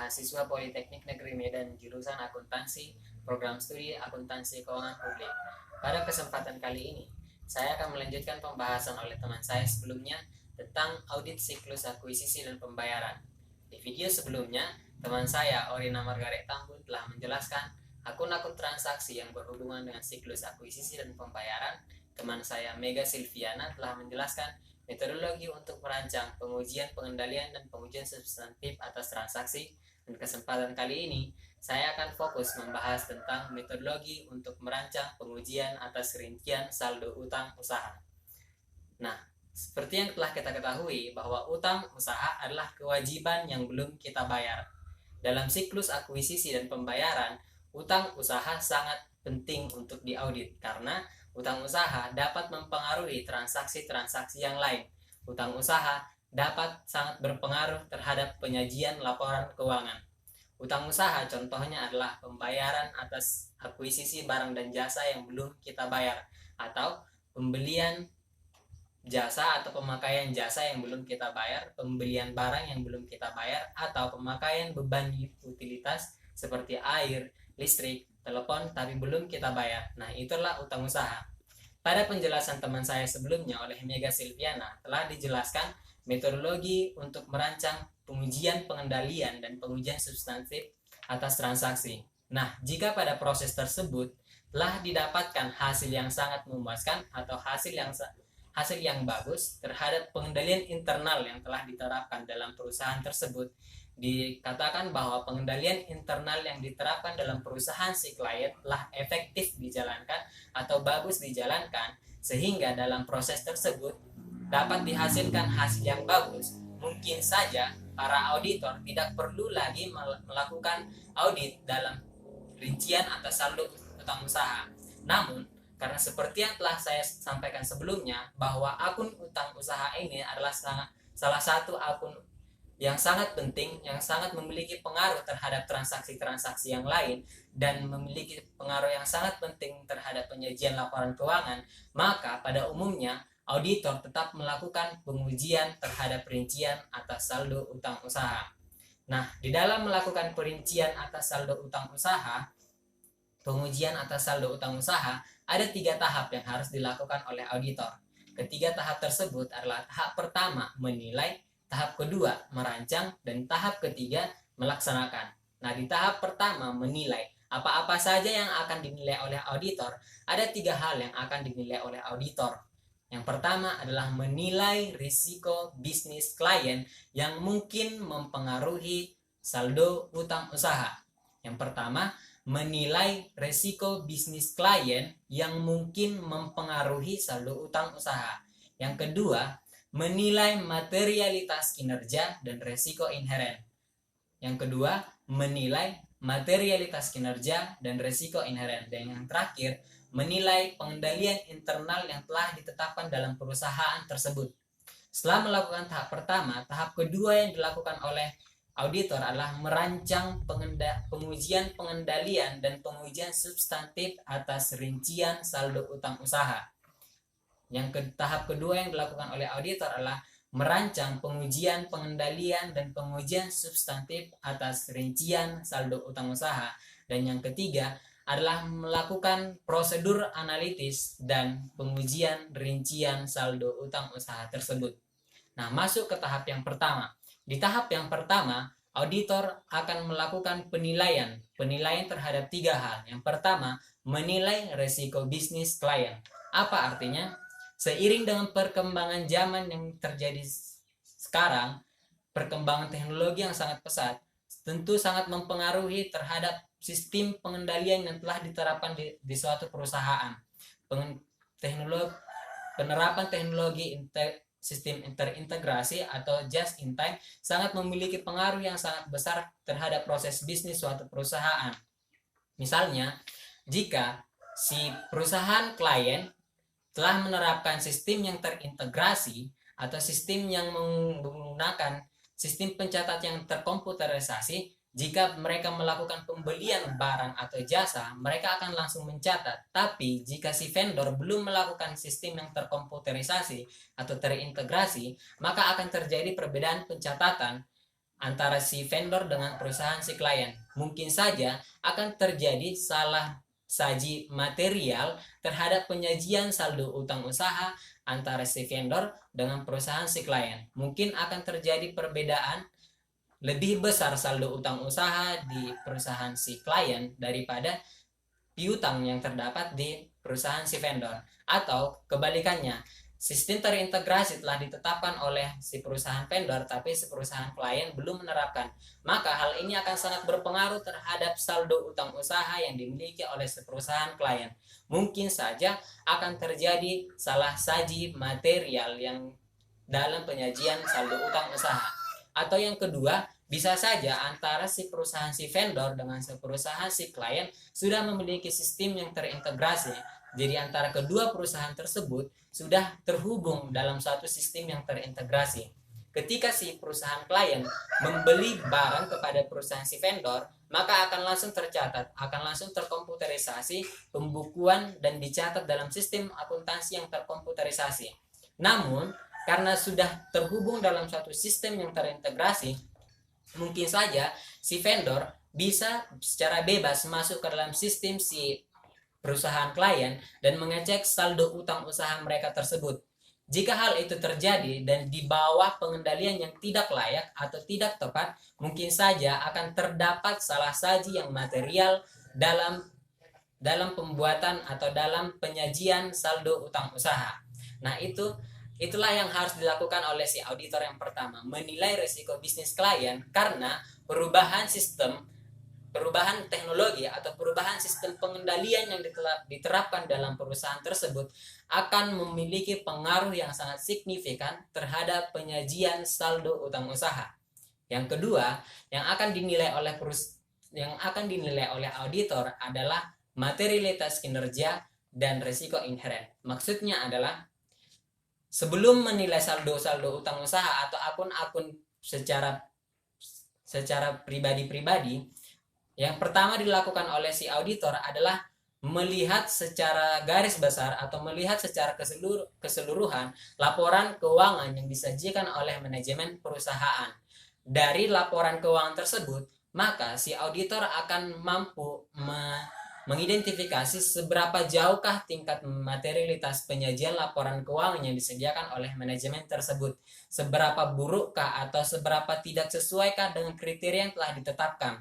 mahasiswa Politeknik Negeri Medan jurusan akuntansi, program studi akuntansi keuangan publik. Pada kesempatan kali ini, saya akan melanjutkan pembahasan oleh teman saya sebelumnya tentang audit siklus akuisisi dan pembayaran. Di video sebelumnya, teman saya Orina Margaret Tambun telah menjelaskan akun-akun transaksi yang berhubungan dengan siklus akuisisi dan pembayaran. Teman saya Mega Silviana telah menjelaskan metodologi untuk merancang pengujian, pengendalian, dan pengujian substantif atas transaksi. Dan kesempatan kali ini, saya akan fokus membahas tentang metodologi untuk merancang pengujian atas rincian saldo utang usaha. Nah, seperti yang telah kita ketahui bahwa utang usaha adalah kewajiban yang belum kita bayar. Dalam siklus akuisisi dan pembayaran, utang usaha sangat penting untuk diaudit karena utang usaha dapat mempengaruhi transaksi-transaksi yang lain. Utang usaha dapat sangat berpengaruh terhadap penyajian laporan keuangan. Utang usaha contohnya adalah pembayaran atas akuisisi barang dan jasa yang belum kita bayar, atau pembelian jasa atau pemakaian jasa yang belum kita bayar, pembelian barang yang belum kita bayar, atau pemakaian beban utilitas seperti air, listrik, telepon tapi belum kita bayar. Nah, itulah utang usaha. Pada penjelasan teman saya sebelumnya oleh Mega Silviana telah dijelaskan metodologi untuk merancang pengujian, pengendalian, dan pengujian substantif atas transaksi. Nah, jika pada proses tersebut telah didapatkan hasil yang sangat memuaskan atau hasil yang bagus terhadap pengendalian internal yang telah diterapkan dalam perusahaan tersebut, dikatakan bahwa pengendalian internal yang diterapkan dalam perusahaan si klien telah efektif dijalankan atau bagus dijalankan, sehingga dalam proses tersebut dapat dihasilkan hasil yang bagus. Mungkin saja para auditor tidak perlu lagi melakukan audit dalam rincian atas saldo utang usaha. Namun, karena seperti yang telah saya sampaikan sebelumnya, bahwa akun utang usaha ini adalah salah satu akun yang sangat penting, yang sangat memiliki pengaruh terhadap transaksi-transaksi yang lain, dan memiliki pengaruh yang sangat penting terhadap penyajian laporan keuangan, maka pada umumnya auditor tetap melakukan pengujian terhadap rincian atas saldo utang usaha. Nah, di dalam melakukan perincian atas saldo utang usaha, pengujian atas saldo utang usaha, ada 3 tahap yang harus dilakukan oleh auditor. Ketiga tahap tersebut adalah tahap pertama menilai, tahap kedua merancang, dan tahap ketiga melaksanakan. Nah, di tahap pertama menilai, apa-apa saja yang akan dinilai oleh auditor? Ada 3 hal yang akan dinilai oleh auditor. Yang pertama adalah menilai risiko bisnis klien yang mungkin mempengaruhi saldo utang usaha. Yang pertama, menilai risiko bisnis klien yang mungkin mempengaruhi saldo utang usaha. Yang kedua, menilai materialitas kinerja dan resiko inheren. Yang kedua, menilai materialitas kinerja dan resiko inheren. Dan yang terakhir, menilai pengendalian internal yang telah ditetapkan dalam perusahaan tersebut. Setelah melakukan tahap pertama, tahap kedua yang dilakukan oleh auditor adalah merancang pengujian, pengendalian, dan pengujian substantif atas rincian saldo utang usaha. Tahap kedua yang dilakukan oleh auditor adalah merancang pengujian, pengendalian, dan pengujian substantif atas rincian saldo utang usaha. Dan yang ketiga adalah melakukan prosedur analitis dan pengujian rincian saldo utang usaha tersebut. Nah, masuk ke tahap yang pertama. Di tahap yang pertama, auditor akan melakukan penilaian terhadap 3 hal. Yang pertama, menilai risiko bisnis klien. Apa artinya? Seiring dengan perkembangan zaman yang terjadi sekarang, perkembangan teknologi yang sangat pesat tentu sangat mempengaruhi terhadap sistem pengendalian yang telah diterapkan di suatu perusahaan. Penerapan teknologi sistem terintegrasi atau just in time sangat memiliki pengaruh yang sangat besar terhadap proses bisnis suatu perusahaan. Misalnya, jika si perusahaan klien telah menerapkan sistem yang terintegrasi atau sistem yang menggunakan sistem pencatat yang terkomputerisasi, jika mereka melakukan pembelian barang atau jasa, mereka akan langsung mencatat. Tapi jika si vendor belum melakukan sistem yang terkomputerisasi atau terintegrasi, maka akan terjadi perbedaan pencatatan antara si vendor dengan perusahaan si klien. Mungkin saja akan terjadi salah saji material terhadap penyajian saldo utang usaha antara si vendor dengan perusahaan si klien. Mungkin akan terjadi perbedaan lebih besar saldo utang usaha di perusahaan si klien daripada piutang yang terdapat di perusahaan si vendor. Atau kebalikannya, sistem terintegrasi telah ditetapkan oleh si perusahaan vendor tapi si perusahaan klien belum menerapkan. Maka hal ini akan sangat berpengaruh terhadap saldo utang usaha yang dimiliki oleh si perusahaan klien. Mungkin saja akan terjadi salah saji material yang dalam penyajian saldo utang usaha. Atau yang kedua, bisa saja antara si perusahaan si vendor dengan si perusahaan si klien sudah memiliki sistem yang terintegrasi. Jadi antara kedua perusahaan tersebut sudah terhubung dalam satu sistem yang terintegrasi. Ketika si perusahaan klien membeli barang kepada perusahaan si vendor, maka akan langsung tercatat, akan langsung terkomputerisasi pembukuan dan dicatat dalam sistem akuntansi yang terkomputerisasi. Namun, karena sudah terhubung dalam suatu sistem yang terintegrasi, mungkin saja si vendor bisa secara bebas masuk ke dalam sistem si perusahaan klien dan mengecek saldo utang usaha mereka tersebut. Jika hal itu terjadi dan di bawah pengendalian yang tidak layak atau tidak tepat, mungkin saja akan terdapat salah saji yang material dalam pembuatan atau dalam penyajian saldo utang usaha. Nah, itulah yang harus dilakukan oleh si auditor yang pertama, menilai risiko bisnis klien karena perubahan teknologi atau perubahan sistem pengendalian yang diterapkan dalam perusahaan tersebut akan memiliki pengaruh yang sangat signifikan terhadap penyajian saldo utang usaha. Yang kedua, yang akan dinilai oleh auditor adalah materialitas kinerja dan risiko inheren. Maksudnya adalah sebelum menilai saldo utang usaha atau akun-akun secara pribadi-pribadi, yang pertama dilakukan oleh si auditor adalah melihat secara garis besar atau melihat secara keseluruhan laporan keuangan yang disajikan oleh manajemen perusahaan. Dari laporan keuangan tersebut, maka si auditor akan mampu mengidentifikasi seberapa jauhkah tingkat materialitas penyajian laporan keuangan yang disediakan oleh manajemen tersebut, seberapa burukkah atau seberapa tidak sesuaikah dengan kriteria yang telah ditetapkan.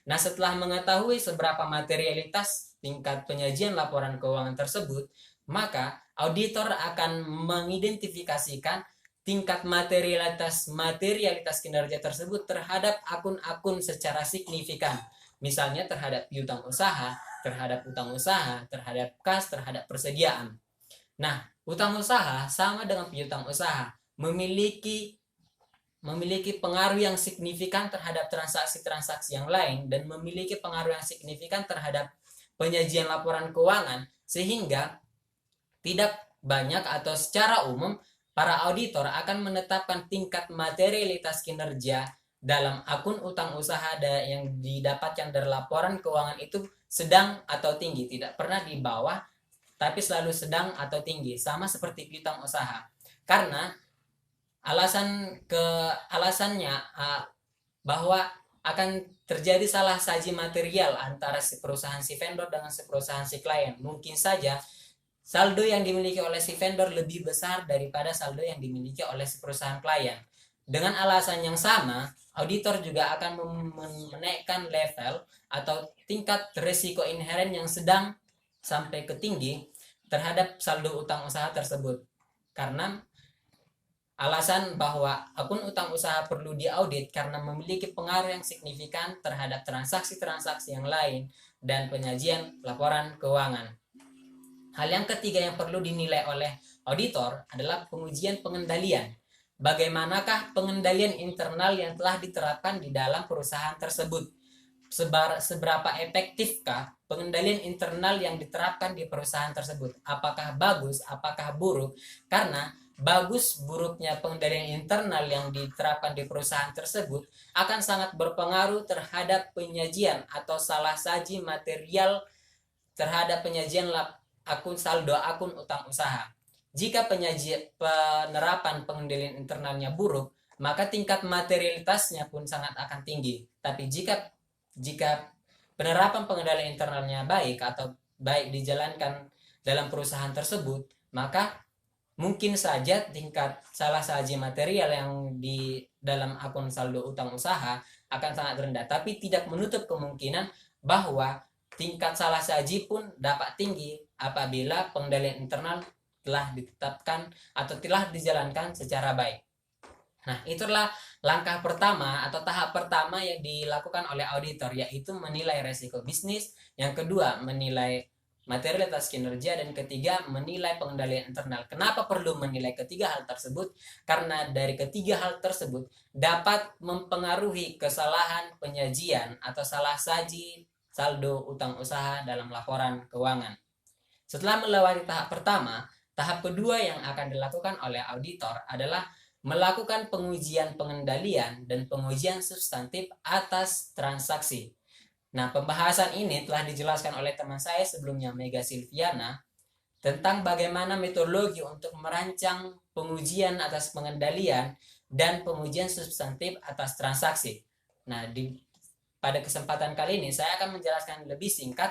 Nah, setelah mengetahui seberapa materialitas tingkat penyajian laporan keuangan tersebut, maka auditor akan mengidentifikasikan tingkat materialitas kinerja tersebut terhadap akun-akun secara signifikan. Misalnya terhadap piutang usaha, terhadap utang usaha, terhadap kas, terhadap persediaan. Nah, utang usaha sama dengan piutang usaha memiliki pengaruh yang signifikan terhadap transaksi-transaksi yang lain dan memiliki pengaruh yang signifikan terhadap penyajian laporan keuangan, sehingga tidak banyak atau secara umum para auditor akan menetapkan tingkat materialitas kinerja dalam akun utang usaha yang didapatkan dari laporan keuangan itu sedang atau tinggi, tidak pernah di bawah, tapi selalu sedang atau tinggi, sama seperti piutang usaha. Karena alasannya bahwa akan terjadi salah saji material antara si perusahaan si vendor dengan si perusahaan si klien. Mungkin saja saldo yang dimiliki oleh si vendor lebih besar daripada saldo yang dimiliki oleh si perusahaan klien. Dengan alasan yang sama, auditor juga akan menaikkan level atau tingkat risiko inheren yang sedang sampai ke tinggi terhadap saldo utang usaha tersebut. Karena alasan bahwa akun utang usaha perlu diaudit karena memiliki pengaruh yang signifikan terhadap transaksi-transaksi yang lain dan penyajian laporan keuangan. Hal yang ketiga yang perlu dinilai oleh auditor adalah pengujian pengendalian. Bagaimanakah pengendalian internal yang telah diterapkan di dalam perusahaan tersebut? Seberapa efektifkah pengendalian internal yang diterapkan di perusahaan tersebut? Apakah bagus, apakah buruk? Karena bagus buruknya pengendalian internal yang diterapkan di perusahaan tersebut akan sangat berpengaruh terhadap penyajian atau salah saji material terhadap penyajian saldo akun utang usaha. Jika penerapan pengendalian internalnya buruk, maka tingkat materialitasnya pun sangat akan tinggi. Tapi jika penerapan pengendalian internalnya baik atau baik dijalankan dalam perusahaan tersebut, maka mungkin saja tingkat salah saji material yang di dalam akun saldo utang usaha akan sangat rendah, tapi tidak menutup kemungkinan bahwa tingkat salah saji pun dapat tinggi apabila pengendalian internal telah ditetapkan atau telah dijalankan secara baik. Nah, itulah langkah pertama atau tahap pertama yang dilakukan oleh auditor, yaitu menilai resiko bisnis. Yang kedua, menilai materialitas kinerja, dan ketiga, menilai pengendalian internal. Kenapa perlu menilai ketiga hal tersebut? Karena dari ketiga hal tersebut dapat mempengaruhi kesalahan penyajian atau salah saji saldo utang usaha dalam laporan keuangan. Setelah melewati tahap pertama, tahap kedua yang akan dilakukan oleh auditor adalah melakukan pengujian pengendalian dan pengujian substantif atas transaksi. Nah, pembahasan ini telah dijelaskan oleh teman saya sebelumnya, Mega Silviana, tentang bagaimana metodologi untuk merancang pengujian atas pengendalian dan pengujian substantif atas transaksi. Nah, pada kesempatan kali ini saya akan menjelaskan lebih singkat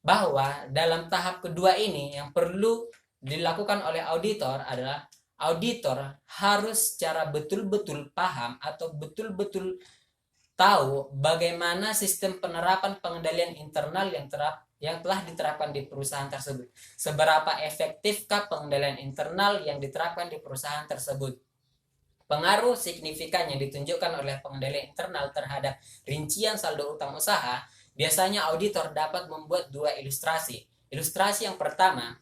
bahwa dalam tahap kedua ini yang perlu dilakukan oleh auditor adalah auditor harus secara betul-betul paham atau betul-betul tahu bagaimana sistem penerapan pengendalian internal yang telah diterapkan di perusahaan tersebut. Seberapa efektifkah pengendalian internal yang diterapkan di perusahaan tersebut? Pengaruh signifikan yang ditunjukkan oleh pengendalian internal terhadap rincian saldo utang usaha, biasanya auditor dapat membuat dua ilustrasi. Ilustrasi yang pertama,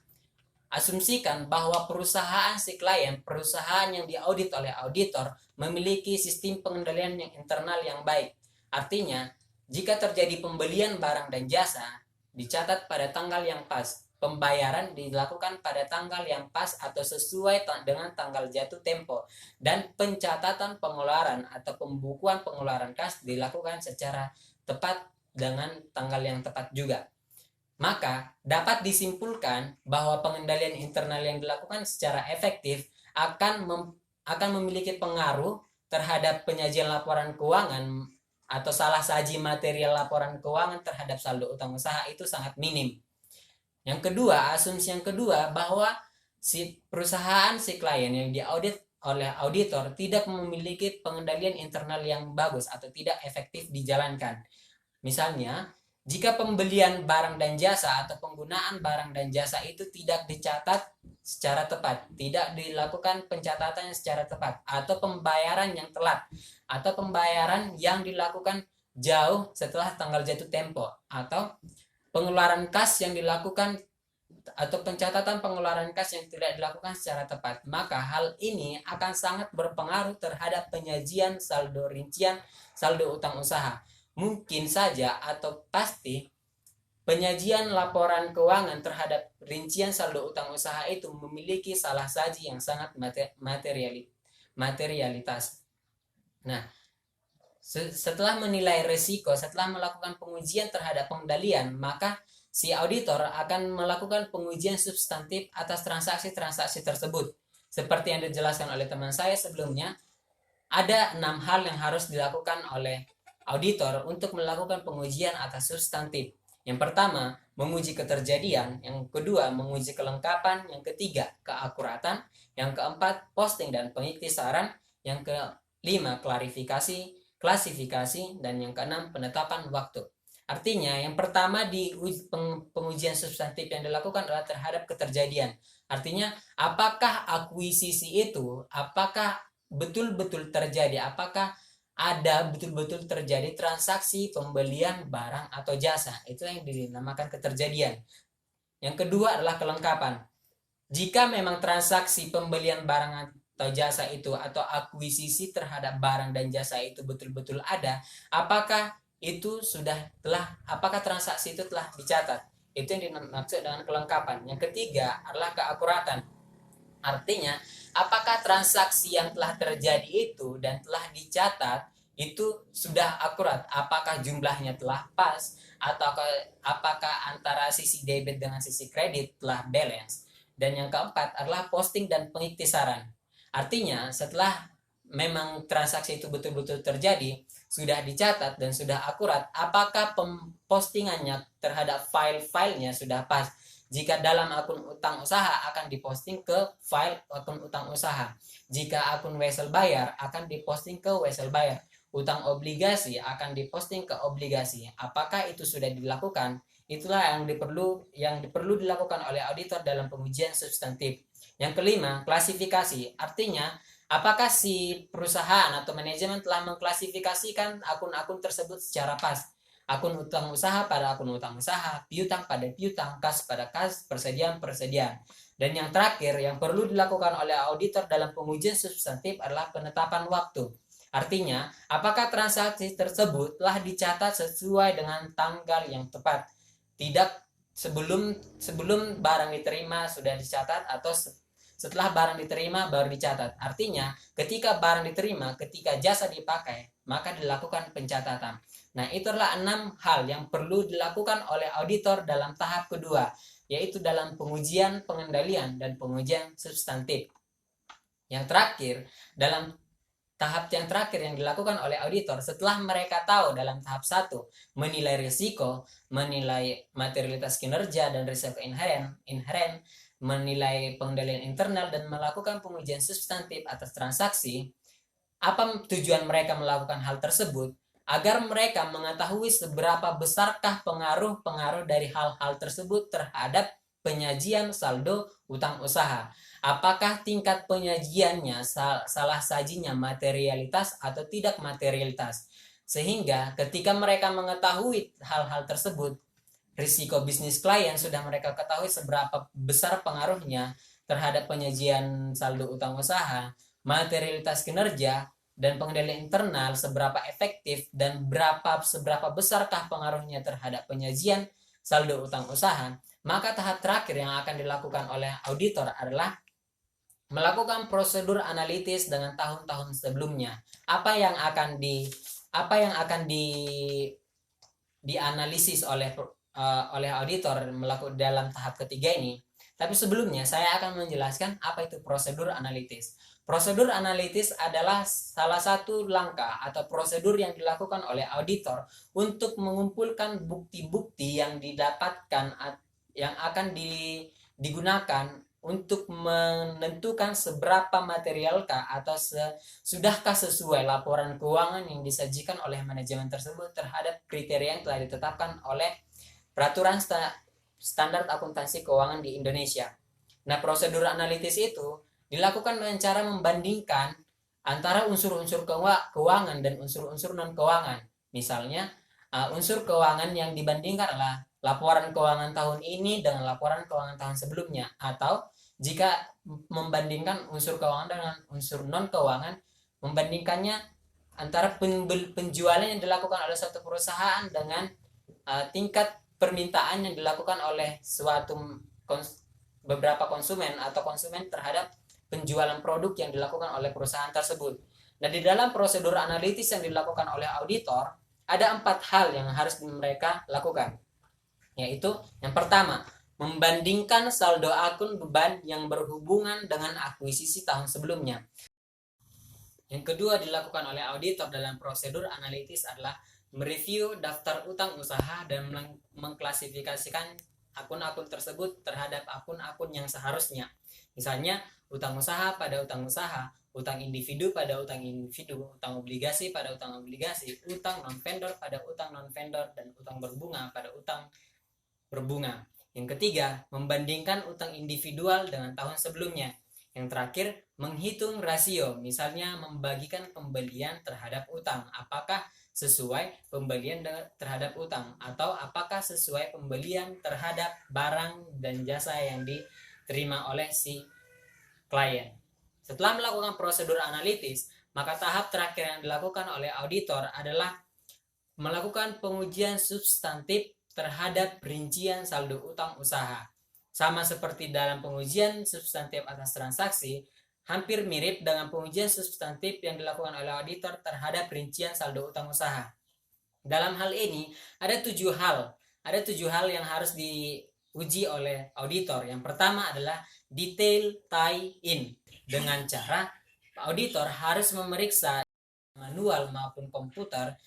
asumsikan bahwa perusahaan si klien, perusahaan yang diaudit oleh auditor, memiliki sistem pengendalian yang internal yang baik. Artinya, jika terjadi pembelian barang dan jasa, dicatat pada tanggal yang pas. Pembayaran dilakukan pada tanggal yang pas atau sesuai dengan tanggal jatuh tempo. Dan pencatatan pengeluaran atau pembukuan pengeluaran kas dilakukan secara tepat dengan tanggal yang tepat juga. Maka dapat disimpulkan bahwa pengendalian internal yang dilakukan secara efektif akan memiliki pengaruh terhadap penyajian laporan keuangan atau salah saji material laporan keuangan terhadap saldo utang usaha itu sangat minim. Yang kedua, asumsi yang kedua bahwa si perusahaan si klien yang diaudit oleh auditor tidak memiliki pengendalian internal yang bagus atau tidak efektif dijalankan. Misalnya, jika pembelian barang dan jasa atau penggunaan barang dan jasa itu tidak dicatat secara tepat, tidak dilakukan pencatatannya secara tepat, atau pembayaran yang telat, atau pembayaran yang dilakukan jauh setelah tanggal jatuh tempo, atau pengeluaran kas yang dilakukan atau pencatatan pengeluaran kas yang tidak dilakukan secara tepat, maka hal ini akan sangat berpengaruh terhadap penyajian saldo rincian saldo utang usaha. Mungkin saja atau pasti penyajian laporan keuangan terhadap rincian saldo utang usaha itu memiliki salah saji yang sangat materialitas. Nah, setelah menilai risiko, setelah melakukan pengujian terhadap pengendalian, maka si auditor akan melakukan pengujian substantif atas transaksi-transaksi tersebut. Seperti yang dijelaskan oleh teman saya sebelumnya, ada 6 hal yang harus dilakukan oleh auditor untuk melakukan pengujian atas substantif. Yang pertama, menguji keterjadian. Yang kedua, menguji kelengkapan. Yang ketiga, keakuratan. Yang keempat, posting dan pengiktisaran. Yang kelima, klasifikasi. Dan yang keenam, penetapan waktu. Artinya, yang pertama di pengujian substantif yang dilakukan adalah terhadap keterjadian. Artinya, apakah akuisisi itu, apakah betul-betul terjadi, apakah ada betul-betul terjadi transaksi pembelian barang atau jasa. Itu yang dinamakan keterjadian. Yang kedua adalah kelengkapan. Jika memang transaksi pembelian barang atau jasa itu atau akuisisi terhadap barang dan jasa itu betul-betul ada, apakah transaksi itu telah dicatat? Itu yang dimaksud dengan kelengkapan. Yang ketiga adalah keakuratan. Artinya, apakah transaksi yang telah terjadi itu dan telah dicatat itu sudah akurat? Apakah jumlahnya telah pas? Atau apakah antara sisi debit dengan sisi kredit telah balance? Dan yang keempat adalah posting dan pengiktisaran. Artinya, setelah memang transaksi itu betul-betul terjadi, sudah dicatat dan sudah akurat, apakah postingannya terhadap file-filenya sudah pas. Jika dalam akun utang usaha akan diposting ke file akun utang usaha. Jika akun wesel bayar akan diposting ke wesel bayar. Utang obligasi akan diposting ke obligasi. Apakah itu sudah dilakukan? Itulah yang perlu dilakukan oleh auditor dalam pengujian substantif. Yang kelima, klasifikasi. Artinya, apakah si perusahaan atau manajemen telah mengklasifikasikan akun-akun tersebut secara pas? Akun utang usaha pada akun utang usaha, piutang pada piutang, kas pada kas, persediaan. Dan yang terakhir yang perlu dilakukan oleh auditor dalam pengujian substantif adalah penetapan waktu. Artinya, apakah transaksi tersebut telah dicatat sesuai dengan tanggal yang tepat? Tidak sebelum barang diterima sudah dicatat, atau setelah barang diterima baru dicatat. Artinya, ketika barang diterima, ketika jasa dipakai, maka dilakukan pencatatan. Nah, itulah 6 hal yang perlu dilakukan oleh auditor dalam tahap kedua, yaitu dalam pengujian pengendalian dan pengujian substantif. Yang terakhir, dalam tahap yang terakhir yang dilakukan oleh auditor setelah mereka tahu dalam tahap 1 menilai risiko, menilai materialitas kinerja dan risiko inheren, menilai pengendalian internal dan melakukan pengujian substantif atas transaksi. Apa tujuan mereka melakukan hal tersebut? Agar mereka mengetahui seberapa besarkah pengaruh dari hal-hal tersebut terhadap penyajian saldo utang usaha. Apakah tingkat penyajiannya salah sajinya materialitas atau tidak materialitas. Sehingga ketika mereka mengetahui hal-hal tersebut, risiko bisnis klien sudah mereka ketahui seberapa besar pengaruhnya terhadap penyajian saldo utang usaha, materialitas kinerja, dan pengendalian internal seberapa efektif dan seberapa besarkah pengaruhnya terhadap penyajian saldo utang usaha, maka tahap terakhir yang akan dilakukan oleh auditor adalah melakukan prosedur analitis dengan tahun-tahun sebelumnya. Apa yang akan dianalisis oleh auditor melakukan dalam tahap ketiga ini. Tapi sebelumnya saya akan menjelaskan apa itu prosedur analitis. Prosedur analitis adalah salah satu langkah atau prosedur yang dilakukan oleh auditor untuk mengumpulkan bukti-bukti yang didapatkan yang akan digunakan untuk menentukan seberapa materialkah atau sudahkah sesuai laporan keuangan yang disajikan oleh manajemen tersebut terhadap kriteria yang telah ditetapkan oleh peraturan standar akuntansi keuangan di Indonesia. Nah, prosedur analitis itu dilakukan dengan cara membandingkan antara unsur-unsur keuangan dan unsur-unsur non-keuangan. Misalnya, unsur keuangan yang dibandingkan adalah laporan keuangan tahun ini dengan laporan keuangan tahun sebelumnya. Atau jika membandingkan unsur keuangan dengan unsur non-keuangan, membandingkannya antara penjualan yang dilakukan oleh suatu perusahaan dengan tingkat permintaan yang dilakukan oleh beberapa konsumen atau konsumen terhadap penjualan produk yang dilakukan oleh perusahaan tersebut. Nah, di dalam prosedur analitis yang dilakukan oleh auditor, ada 4 hal yang harus mereka lakukan. Yaitu, yang pertama, membandingkan saldo akun beban yang berhubungan dengan akuisisi tahun sebelumnya. Yang kedua dilakukan oleh auditor dalam prosedur analitis adalah mereview daftar utang usaha dan mengklasifikasikan akun-akun tersebut terhadap akun-akun yang seharusnya. Misalnya, utang usaha pada utang usaha, utang individu pada utang individu, utang obligasi pada utang obligasi, utang non-vendor pada utang non-vendor, dan utang berbunga pada utang berbunga. Yang ketiga, membandingkan utang individual dengan tahun sebelumnya. Yang terakhir, menghitung rasio, misalnya membagikan pembelian terhadap utang. Apakah sesuai pembelian terhadap utang atau apakah sesuai pembelian terhadap barang dan jasa yang diterima oleh si klien. Setelah melakukan prosedur analitis, maka tahap terakhir yang dilakukan oleh auditor adalah melakukan pengujian substantif terhadap rincian saldo utang usaha. Sama seperti dalam pengujian substantif atas transaksi, hampir mirip dengan pengujian substantif yang dilakukan oleh auditor terhadap rincian saldo utang usaha. Dalam hal ini, ada 7 hal yang harus diuji oleh auditor. Yang pertama adalah detail tie-in dengan cara auditor harus memeriksa manual maupun komputer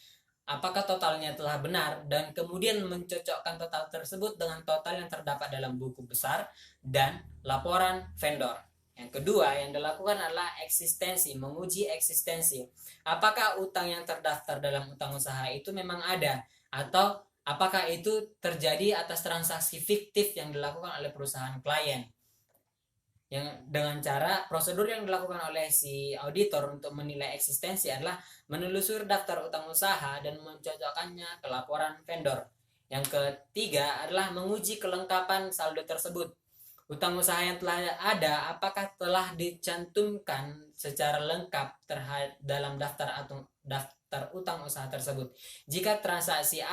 apakah totalnya telah benar dan kemudian mencocokkan total tersebut dengan total yang terdapat dalam buku besar dan laporan vendor. Yang kedua yang dilakukan adalah eksistensi, menguji eksistensi. Apakah utang yang terdaftar dalam utang usaha itu memang ada atau apakah itu terjadi atas transaksi fiktif yang dilakukan oleh perusahaan klien. Yang dengan cara prosedur yang dilakukan oleh si auditor untuk menilai eksistensi adalah menelusuri daftar utang usaha dan mencocokkannya ke laporan vendor. Yang ketiga adalah menguji kelengkapan saldo tersebut. Utang usaha yang telah ada apakah telah dicantumkan secara lengkap dalam daftar utang usaha tersebut. Jika transaksi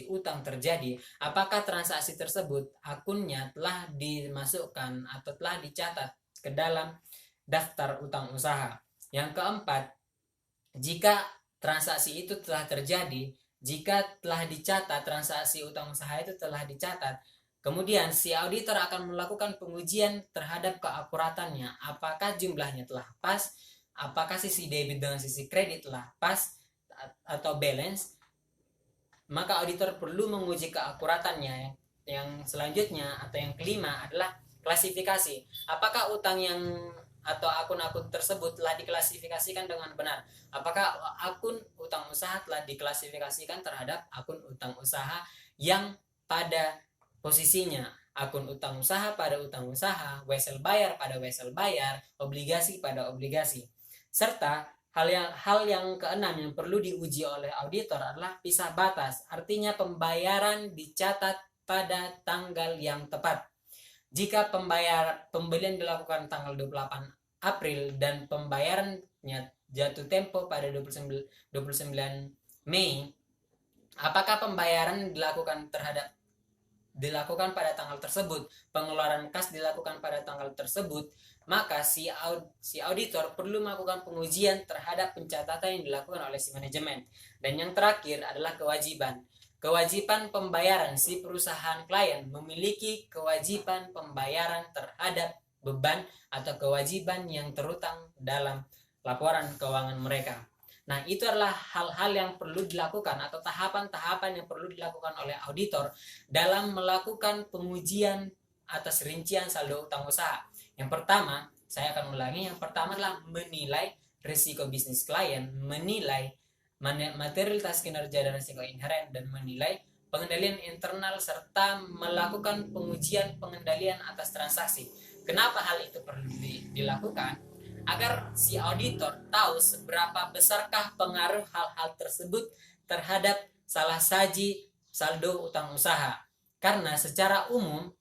utang terjadi, apakah transaksi tersebut akunnya telah dimasukkan atau telah dicatat ke dalam daftar utang usaha. Yang keempat, jika transaksi itu telah terjadi, jika telah dicatat transaksi utang usaha itu telah dicatat, kemudian si auditor akan melakukan pengujian terhadap keakuratannya, apakah jumlahnya telah pas, apakah sisi debit dengan sisi kredit telah pas atau balance. Maka auditor perlu menguji keakuratannya. Yang selanjutnya atau yang kelima adalah klasifikasi. Apakah utang yang atau akun-akun tersebut telah diklasifikasikan dengan benar? Apakah akun utang usaha telah diklasifikasikan terhadap akun utang usaha yang pada posisinya akun utang usaha pada utang usaha, wesel bayar pada wesel bayar, obligasi pada obligasi. Serta hal yang keenam yang perlu diuji oleh auditor adalah pisah batas, artinya pembayaran dicatat pada tanggal yang tepat. Jika pembelian dilakukan tanggal 28 April dan pembayarannya jatuh tempo pada 29 Mei, apakah pembayaran dilakukan pada tanggal tersebut, pengeluaran kas dilakukan pada tanggal tersebut, maka si auditor perlu melakukan pengujian terhadap pencatatan yang dilakukan oleh si manajemen. Dan yang terakhir adalah kewajiban pembayaran. Si perusahaan klien memiliki kewajiban pembayaran terhadap beban atau kewajiban yang terutang dalam laporan keuangan mereka. Nah, itu adalah hal-hal yang perlu dilakukan atau tahapan-tahapan yang perlu dilakukan oleh auditor dalam melakukan pengujian atas rincian saldo utang usaha. Yang pertama, saya akan ulangi, yang pertama adalah menilai risiko bisnis klien, menilai materialitas kinerja dan risiko inheren, dan menilai pengendalian internal serta melakukan pengujian pengendalian atas transaksi. Kenapa hal itu perlu dilakukan? Agar si auditor tahu seberapa besarkah pengaruh hal-hal tersebut terhadap salah saji saldo utang usaha. Karena secara umum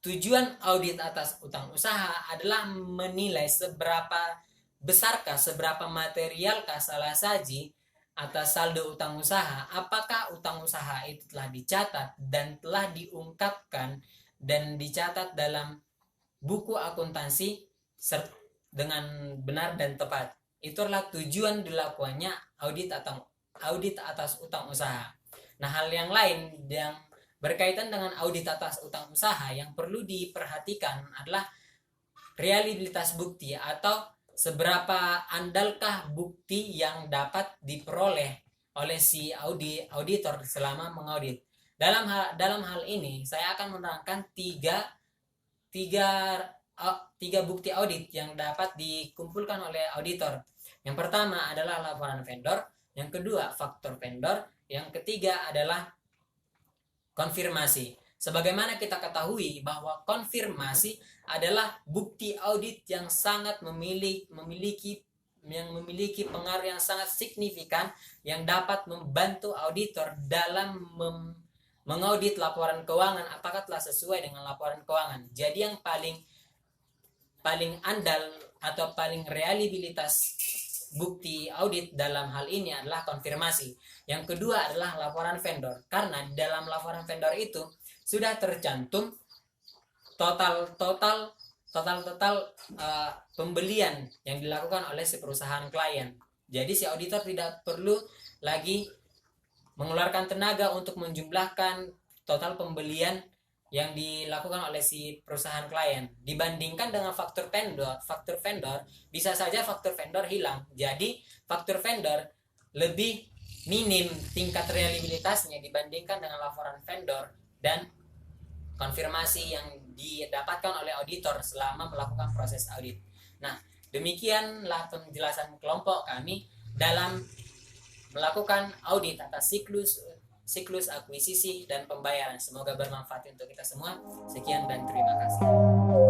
tujuan audit atas utang usaha adalah menilai seberapa besarkah, seberapa materialkah salah saji atas saldo utang usaha. Apakah utang usaha itu telah dicatat dan telah diungkapkan dan dicatat dalam buku akuntansi dengan benar dan tepat. Itulah tujuan dilakukannya audit atas utang usaha. Nah, hal yang lain yang berkaitan dengan audit atas utang usaha yang perlu diperhatikan adalah reliabilitas bukti atau seberapa andalkah bukti yang dapat diperoleh oleh si auditor selama mengaudit. Dalam hal ini saya akan menerangkan tiga bukti audit yang dapat dikumpulkan oleh auditor. Yang pertama adalah laporan vendor, yang kedua faktor vendor, yang ketiga adalah konfirmasi. Sebagaimana kita ketahui bahwa konfirmasi adalah bukti audit yang sangat memiliki pengaruh yang sangat signifikan yang dapat membantu auditor dalam mengaudit laporan keuangan apakah telah sesuai dengan laporan keuangan. Jadi yang paling andal atau paling reliabilitas bukti audit dalam hal ini adalah konfirmasi. Yang kedua adalah laporan vendor, karena dalam laporan vendor itu sudah tercantum total pembelian yang dilakukan oleh si perusahaan klien. Jadi si auditor tidak perlu lagi mengeluarkan tenaga untuk menjumlahkan total pembelian yang dilakukan oleh si perusahaan klien dibandingkan dengan faktur vendor. Faktur vendor bisa saja faktur vendor hilang. Jadi faktur vendor lebih minim tingkat reliabilitasnya dibandingkan dengan laporan vendor dan konfirmasi yang didapatkan oleh auditor selama melakukan proses audit. Nah, demikianlah penjelasan kelompok kami dalam melakukan audit atas siklus akuisisi dan pembayaran. Semoga bermanfaat untuk kita semua. Sekian dan terima kasih.